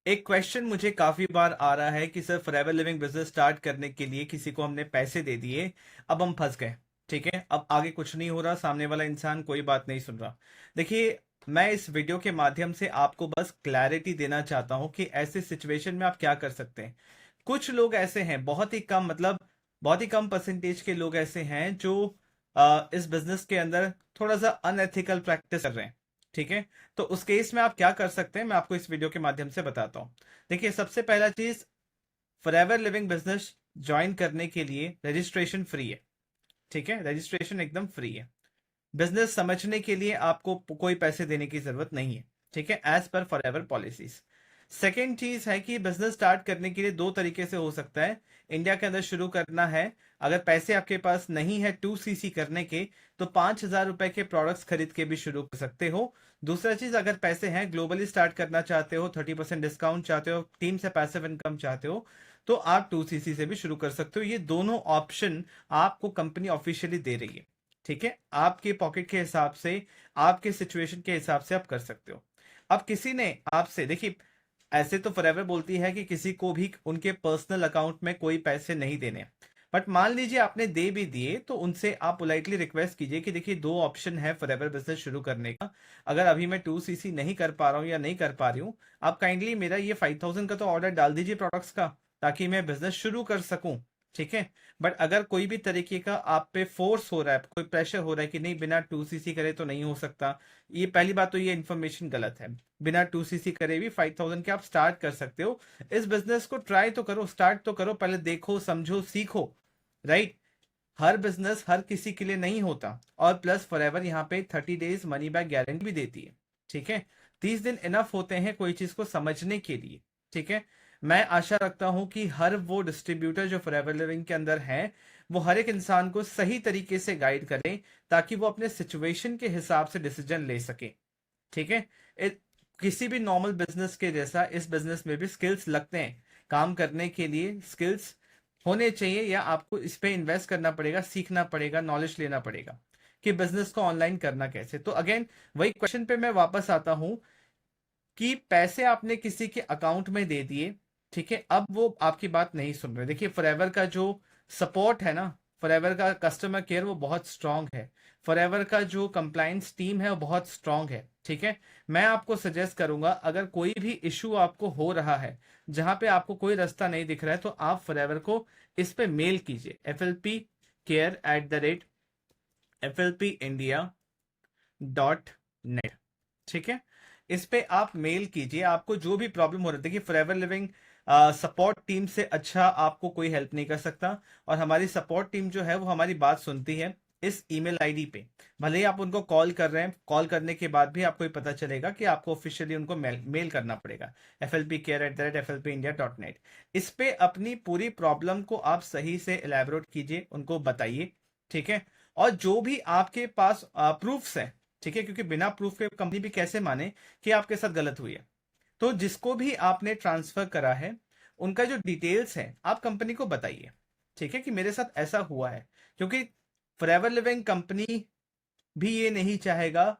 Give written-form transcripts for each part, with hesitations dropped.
एक क्वेश्चन मुझे काफी बार आ रहा है कि sir forever living business start करने के लिए किसी को हमने पैसे दे दिए, अब हम फंस गए। ठीक है, अब आगे कुछ नहीं हो रहा, सामने वाला इंसान कोई बात नहीं सुन रहा। देखिए, मैं इस वीडियो के माध्यम से आपको बस क्लैरिटी देना चाहता हूं कि ऐसे सिचुएशन में आप क्या कर सकते हैं। कुछ लोग ऐसे हैं, बहुत ही कम, मतलब बहुत ही कम परसेंटेज के लोग ऐसे हैं जो इस बिजनेस के अंदर थोड़ा सा अनएथिकल प्रैक्टिस कर रहे हैं। ठीक है, तो उस केस में आप क्या कर सकते हैं, मैं आपको इस वीडियो के माध्यम से बताता हूं। देखिए, सबसे पहला चीज, फॉरएवर लिविंग बिजनेस ज्वाइन करने के लिए रजिस्ट्रेशन फ्री है। ठीक है, रजिस्ट्रेशन एकदम फ्री है। बिजनेस समझने के लिए आपको कोई पैसे देने की जरूरत नहीं है। ठीक है, as per forever policies. Second चीज है कि बिजनेस स्टार्ट करने के लिए दो तरीके से हो सकता है। इंडिया के अंदर शुरू करना है, अगर पैसे आपके पास नहीं है 2cc करने के, तो 5,000 रुपए के प्रोडक्ट्स खरीद के भी शुरू कर सकते हो। दूसरा चीज, अगर पैसे हैं, ग्लोबली स्टार्ट करना चाहते हो, 30% डिस्काउंट चाहते हो, टीम से पैसिव इनकम चाहते हो, तो आप 2cc से भी शुरू कर सकते हो। ये दोनों ऑप्शन आपको कंपनी ऑफिशियली दे रही है। ठीक है, आपके पॉकेट के हिसाब से, आपके सिचुएशन के हिसाब से आप कर सकते हो। अब किसी ने आपसे, देखिए, ऐसे तो फॉरएवर बोलती है कि किसी को भी उनके पर्सनल अकाउंट में कोई पैसे नहीं देने। बट मान लीजिए आपने दे भी दिए, तो उनसे आप पोलाइटली रिक्वेस्ट कीजिए कि देखिए, दो ऑप्शन है फॉरएवर बिजनेस शुरू करने का। अगर अभी मैं 2cc नहीं कर पा रहा हूँ या नहीं कर पा रही हूँ, आप काइंडली मेरा ये 5,000 का तो ऑर्डर डाल दीजिए प्रोडक्ट्स का, ताकि मैं बिजनेस शुरू कर सकूं। ठीक है, बट अगर कोई भी तरीके का आप पे फोर्स हो रहा है, कोई प्रेशर हो रहा है कि नहीं, बिना 2cc करे तो नहीं हो सकता, ये पहली बात तो ये इन्फॉर्मेशन गलत है। बिना 2cc करे भी 5,000 के आप स्टार्ट कर सकते हो। इस बिजनेस को ट्राई तो करो, स्टार्ट तो करो, पहले देखो, समझो, सीखो। राइट, हर बिजनेस हर किसी के लिए नहीं होता। और प्लस फॉरएवर यहाँ पे 30 डेज मनी बैक गारंटी भी देती है। ठीक है, 30 दिन इनफ होते हैं कोई चीज को समझने के लिए। ठीक है, मैं आशा रखता हूं कि हर वो डिस्ट्रीब्यूटर जो फॉरएवर लिविंग के अंदर है, वो हर एक इंसान को सही तरीके से गाइड करें, ताकि वो अपने सिचुएशन के हिसाब से डिसीजन ले सके। ठीक है, किसी भी नॉर्मल बिजनेस के जैसा इस बिजनेस में भी स्किल्स लगते हैं। काम करने के लिए स्किल्स होने चाहिए, या आपको इस पे इन्वेस्ट करना पड़ेगा, सीखना पड़ेगा, नॉलेज लेना पड़ेगा कि बिजनेस को ऑनलाइन करना कैसे। तो अगेन वही क्वेश्चन पे मैं वापस आता हूं कि पैसे आपने किसी के अकाउंट में दे दिए। ठीक है, अब वो आपकी बात नहीं सुन रहे। देखिए, फॉरएवर का जो सपोर्ट है ना, फॉरएवर का कस्टमर केयर वो बहुत स्ट्रांग है। फॉरएवर का जो कंप्लायंस टीम है वो बहुत स्ट्रांग है। ठीक है, मैं आपको सजेस्ट करूंगा, अगर कोई भी इशू आपको हो रहा है, जहां पे आपको कोई रास्ता नहीं दिख रहा है, तो आप फॉरएवर को इस पे मेल कीजिए, flpcare@flpindia.net। ठीक है, इस पे आप मेल कीजिए, आपको जो भी प्रॉब्लम हो रही है। देखिए, फॉरएवर लिविंग सपोर्ट टीम से अच्छा आपको कोई हेल्प नहीं कर सकता। और हमारी सपोर्ट टीम जो है वो हमारी बात सुनती है इस ईमेल आईडी पे। भले ही आप उनको कॉल कर रहे हैं, कॉल करने के बाद भी आपको ये पता चलेगा कि आपको ऑफिशियली उनको मेल करना पड़ेगा, flpcare@flpindia.net। इस पे अपनी पूरी प्रॉब्लम को आप सही से एलैबोरेट कीजिए, उनको बताइए। ठीक है, और जो भी आपके पास प्रूफ्स हैं, ठीक है, क्योंकि बिना प्रूफ के कंपनी भी कैसे माने कि आपके साथ गलत हुई है। तो जिसको भी आपने ट्रांसफर करा है, उनका जो डिटेल्स है आप कंपनी को बताइए। ठीक है, कि मेरे साथ ऐसा हुआ है। क्योंकि फॉरएवर लिविंग कंपनी भी ये नहीं चाहेगा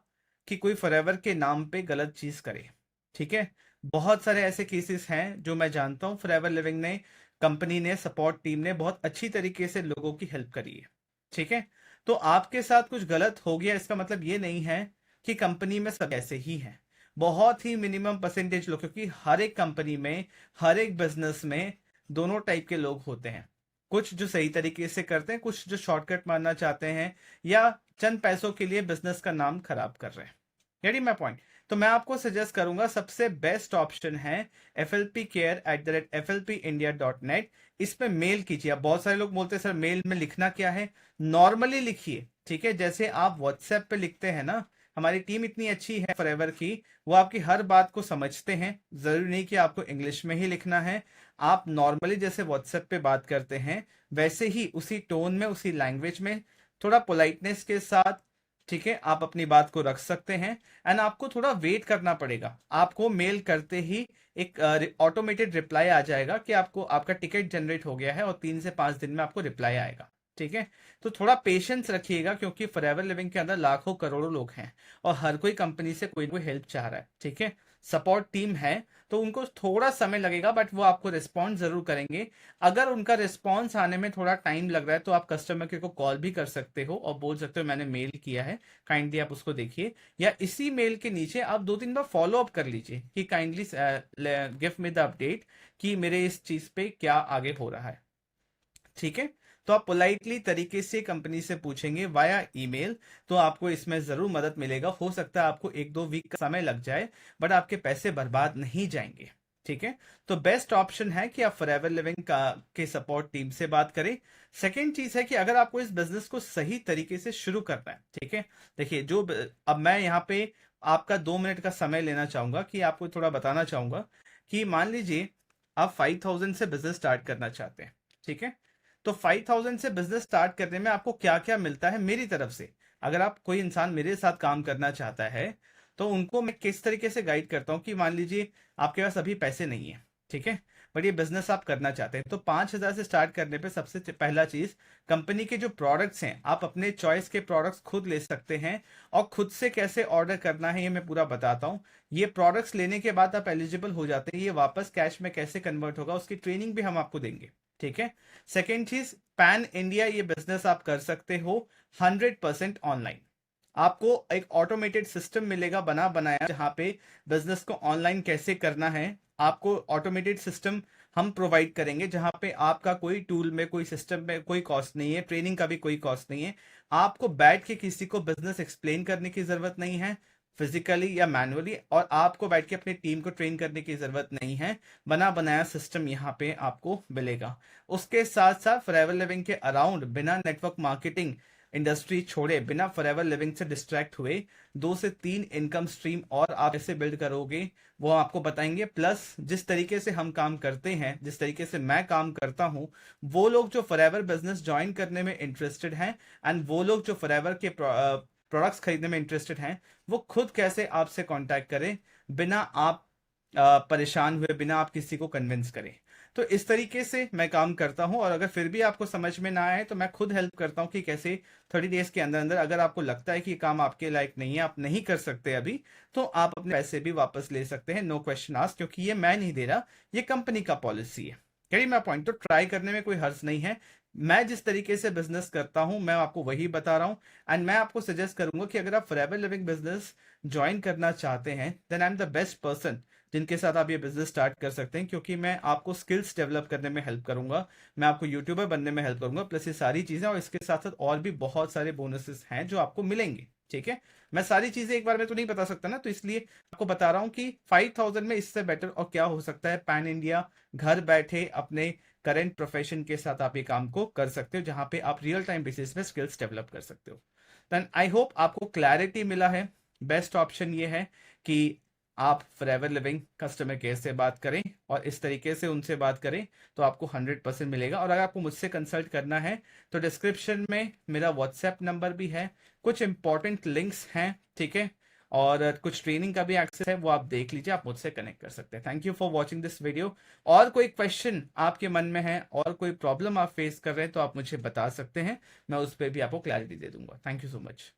कि कोई फॉरएवर के नाम पे गलत चीज करे। ठीक है, बहुत सारे ऐसे केसेस हैं जो मैं जानता हूं, फॉरएवर लिविंग ने, कंपनी ने, सपोर्ट टीम ने बहुत अच्छी तरीके से लोगों की हेल्प करी है। ठीक है, तो आपके साथ कुछ गलत हो गया, इसका मतलब ये नहीं है कि कंपनी में सब ऐसे ही हैं। बहुत ही मिनिमम परसेंटेज लोग, क्योंकि हर एक कंपनी में, हर एक बिजनेस में दोनों टाइप के लोग होते हैं। कुछ जो सही तरीके से करते हैं, कुछ जो शॉर्टकट मारना चाहते हैं, या चंद पैसों के लिए बिजनेस का नाम खराब कर रहे हैं। Getting my point? तो मैं आपको सजेस्ट करूंगा, सबसे बेस्ट ऑप्शन है flpcare@flpindia.net। इस पे मेल कीजिए। अब बहुत सारे लोग बोलते हैं सर मेल में लिखना क्या है, नॉर्मली लिखिए। ठीक है, जैसे आप व्हाट्सएप पे लिखते हैं ना, हमारी टीम इतनी अच्छी है फॉरएवर की, वो आपकी हर बात को समझते हैं। जरूरी नहीं कि आपको इंग्लिश में ही लिखना है। आप नॉर्मली जैसे व्हाट्सएप पे बात करते हैं, वैसे ही उसी टोन में, उसी लैंग्वेज में, थोड़ा पोलाइटनेस के साथ, ठीक है, आप अपनी बात को रख सकते हैं। एंड आपको थोड़ा वेट करना पड़ेगा। आपको मेल करते ही एक ऑटोमेटेड रिप्लाई आ जाएगा कि आपको आपका टिकट जनरेट हो गया है, और 3 से 5 दिन में आपको रिप्लाई आएगा। ठीक है, तो थोड़ा पेशेंस रखिएगा, क्योंकि फॉरएवर लिविंग के अंदर लाखों करोड़ों लोग हैं, और हर कोई कंपनी से कोई ना कोई हेल्प चाह रहा है। ठीक है, सपोर्ट टीम है, तो उनको थोड़ा समय लगेगा, बट वो आपको रिस्पॉन्स जरूर करेंगे। अगर उनका रिस्पॉन्स आने में थोड़ा टाइम लग रहा है तो आप कस्टमर केयर को कॉल भी कर सकते हो और बोल सकते हो मैंने मेल किया है, काइंडली आप उसको देखिए, या इसी मेल के नीचे आप 2-3 बार फॉलो अप कर लीजिए कि kindly give me the update कि मेरे इस चीज पे क्या आगे हो रहा है। ठीक है, तो आप पोलाइटली तरीके से कंपनी से पूछेंगे वाया ईमेल, तो आपको इसमें जरूर मदद मिलेगा। हो सकता है आपको 1-2 वीक का समय लग जाए, बट आपके पैसे बर्बाद नहीं जाएंगे। ठीक है, तो बेस्ट ऑप्शन है कि आप फॉरएवर लिविंग का के सपोर्ट टीम से बात करें। सेकेंड चीज है कि अगर आपको इस बिजनेस को सही तरीके से शुरू करना है, ठीक है, देखिए अब मैं यहाँ पे आपका 2 मिनट का समय लेना चाहूंगा कि आपको थोड़ा बताना चाहूंगा कि मान लीजिए आप 5,000 से बिजनेस स्टार्ट करना चाहते हैं। ठीक है, तो 5,000 से बिजनेस स्टार्ट करने में आपको क्या क्या मिलता है मेरी तरफ से। अगर आप कोई इंसान मेरे साथ काम करना चाहता है तो उनको मैं किस तरीके से गाइड करता हूं कि मान लीजिए आपके पास अभी पैसे नहीं है, ठीक है, बट ये बिजनेस आप करना चाहते हैं, तो 5,000 से स्टार्ट करने पे सबसे पहला चीज, कंपनी के जो प्रोडक्ट्स हैं आप अपने चॉइस के प्रोडक्ट्स खुद ले सकते हैं, और खुद से कैसे ऑर्डर करना है ये मैं पूरा बताता हूँ। ये प्रोडक्ट्स लेने के बाद आप एलिजिबल हो जाते हैं, ये वापस कैश में कैसे कन्वर्ट होगा उसकी ट्रेनिंग भी हम आपको देंगे। ठीक है, सेकेंड चीज, पैन इंडिया ये बिजनेस आप कर सकते हो 100% ऑनलाइन। आपको एक ऑटोमेटेड सिस्टम मिलेगा बना बनाया, जहां पे बिजनेस को ऑनलाइन कैसे करना है आपको ऑटोमेटेड सिस्टम हम प्रोवाइड करेंगे, जहां पे आपका कोई टूल में कोई सिस्टम में कोई कॉस्ट नहीं है, ट्रेनिंग का भी कोई कॉस्ट नहीं है। आपको बैठ के किसी को बिजनेस एक्सप्लेन करने की जरूरत नहीं है फिजिकली या मैनुअली, और आपको बैठ के अपनी टीम को ट्रेन करने की जरूरत नहीं है। बना बनाया सिस्टम यहाँ पे आपको मिलेगा। उसके साथ साथ फॉरएवर लिविंग के अराउंड बिना नेटवर्क मार्केटिंग इंडस्ट्री छोड़े, बिना फॉरएवर लिविंग से डिस्ट्रैक्ट हुए 2 से 3 इनकम स्ट्रीम और आप कैसे बिल्ड करोगे वो आपको बताएंगे। प्लस जिस तरीके से हम काम करते हैं, जिस तरीके से मैं काम करता हूं, वो लोग जो फॉरएवर बिजनेस ज्वाइन करने में इंटरेस्टेड हैं एंड वो लोग जो फॉरएवर के प्रोडक्ट्स खरीदने में इंटरेस्टेड हैं, वो खुद कैसे आपसे कांटेक्ट करें बिना आप परेशान हुए, बिना आप किसी को कन्विंस करें। तो इस तरीके से मैं काम करता हूं, और अगर फिर भी आपको समझ में ना आए तो मैं खुद हेल्प करता हूं कि कैसे 30 डेज के अंदर अंदर, अगर आपको लगता है कि ये काम आपके लायक नहीं है, आप नहीं कर सकते अभी, तो आप अपने पैसे भी वापस ले सकते हैं, नो क्वेश्चन आस्क, क्योंकि ये मैं नहीं दे रहा, ये कंपनी का पॉलिसी है। कहीं मैं पॉइंट, तो ट्राई करने में कोई हर्ज नहीं है। मैं जिस तरीके से बिजनेस करता हूं मैं आपको वही बता रहा हूं, एंड मैं आपको सजेस्ट करूंगा कि अगर आप फॉरएवर लिविंग बिजनेस ज्वाइन करना चाहते हैं then I am the best person जिनके साथ आप ये बिजनेस स्टार्ट कर सकते हैं, क्योंकि मैं आपको स्किल्स डेवलप करने में हेल्प करूंगा, मैं आपको यूट्यूबर बनने में हेल्प करूंगा, प्लस ये सारी चीजें, और इसके साथ साथ और भी बहुत सारे बोनसेस हैं जो आपको मिलेंगे। ठीक है, मैं सारी चीजें एक बार में तो नहीं बता सकता ना, तो इसलिए आपको बता रहा हूं कि 5,000 में इससे बेटर और क्या हो सकता है। पैन इंडिया, घर बैठे अपने करेंट प्रोफेशन के साथ आप ये काम को कर सकते हो, जहां पे आप रियल टाइम बेसिस पे स्किल्स डेवलप कर सकते हो। देन आई होप आपको क्लैरिटी मिला है। बेस्ट ऑप्शन ये है कि आप फॉरएवर लिविंग कस्टमर केयर से बात करें और इस तरीके से उनसे बात करें, तो आपको 100% मिलेगा। और अगर आपको मुझसे कंसल्ट करना है तो डिस्क्रिप्शन में मेरा व्हाट्सएप नंबर भी है, कुछ इंपॉर्टेंट लिंक्स हैं, ठीक है, और कुछ ट्रेनिंग का भी एक्सेस है, वो आप देख लीजिए, आप मुझसे कनेक्ट कर सकते हैं। Thank you for watching this video. और कोई क्वेश्चन आपके मन में है और कोई प्रॉब्लम आप फेस कर रहे हैं तो आप मुझे बता सकते हैं, मैं उस पर भी आपको क्लैरिटी दे दूंगा। Thank you so much.